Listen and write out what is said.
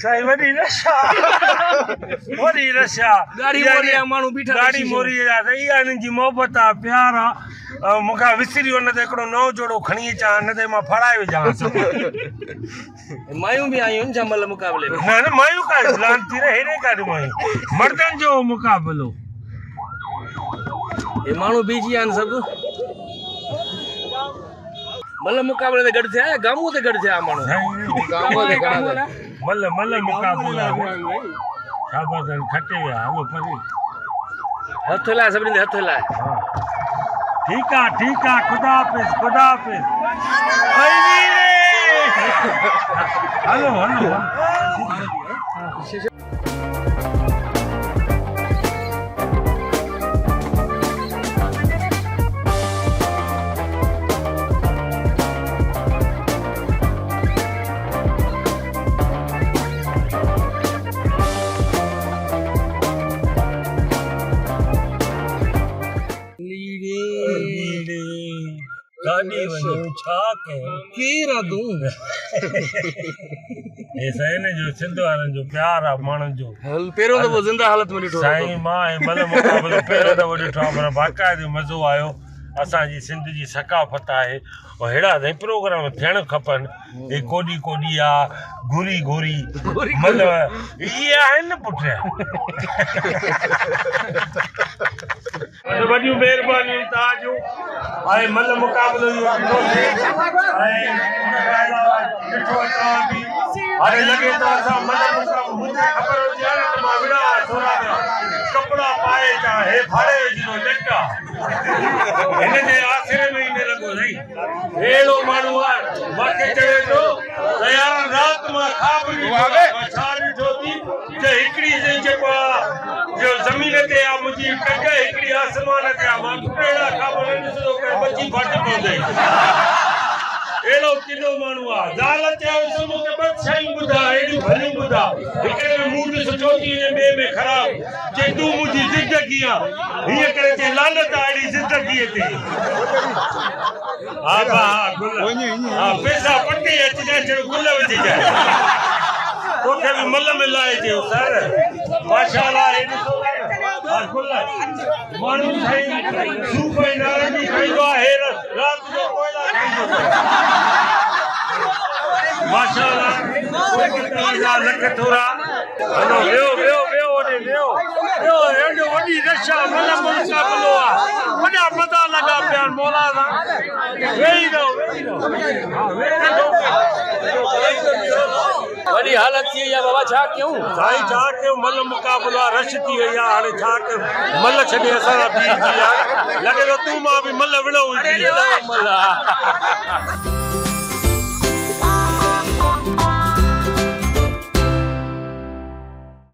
साईं वॾी रशा गाड़ी मोरी इहा हिननि जी मोहबत आहे प्यार आहे मूंखां विसरी वञ त हिकिड़ो नओं जोड़ो खणी अचां न त मां फड़ाए विझांसि मायूं बि आयूं आहिनि जमल मुक़ाबले में न मायूं का लानती रे हेॾे काॾे मायूं मर्दनि जो मुक़ाबिलो हे माण्हू बीजी आहिनि सभु मल मुक़ाबले ते गॾु थिया गामू ते गॾु थिया माण्हू मल मुक़ाबिला शाबाश खटे विया हलो परे हथ लाइ सभिनी हथ लाइ ठीक है खुदा हाफिज़ हेलो गाड़ी वञो छा कयो केरु आहे तूं हे साईं जो सिंध वारनि जो प्यार आहे माण्हुनि जो हल पहिरियों दफ़ो ज़िंदा हालत में ॾिठो साईं मां मल मुक़ाबिलो पहिरियों दफ़ो ॾिठो आहे पर बाक़ाइदे मज़ो आयो असांजी सिंध जी सकाफ़त आहे और अहिड़ा प्रोग्राम थियणु खपनि हे कोडी आहे घुरी मतिलबु इहे आहिनि न पुठियां वॾियूं महिरबानियूं तव्हांजूं ऐं मल मुक़ाबिलो हाणे लॻे थो असां मल मुक़ाबिलो मूंखे ख़बर हुजे त मां विड़ा थोरा कपिड़ा पाए अचां हे फाड़े विझंदो जटा हिन जे आख़िरी महीने लॻो साईं अहिड़ो माण्हू आहे मूंखे चवे थो त यार राति मां ख़्वाब छा ॾिठो थी त हिकिड़ी जेको आहे जो ज़मीन ते आहे मुंहिंजी टंग हिकिड़ी आसमान ते आहे मां अहिड़ा ख़्वाब न ॾिसंदो बची फट पवंदे अहिड़ो किनो माण्हू आहे ज़ाल चयोसि मूंखे ॿ शयूं ॿुधा हेॾियूं भलियूं ॿुधा हिकिड़े में मूड सुठो थी वञे ॿिए में ख़राबु चई तूं मुंहिंजी ज़िंदगी आहे हीअं करे चई लानत आहे अहिड़ी ज़िंदगीअ ते हा पैसा पटे अचिजांइ जहिड़ो गुल विझिजांइ तोखे बि मल में लाहे चयो सर माशाअल्लाह माण्हू साईं सूप ऐं नारंगी खाईंदो आहे राति जो कोयला खाईंदो माशाअल्लाह लख थोरा हलो वियो ओॾे एॾो वॾी रशा मल मुक़ाबिलो आहे वॾा मदा लॻा पिया आहिनि मौला सां वेही रहो वॾी हालत थी वई आहे बाबा छा कयूं साईं छा कयूं मल मुक़ाबिलो आहे रश थी वई आहे हाणे छा कयूं मल छॾे असां बीह लॻे थो तूं मां बि मल विड़ो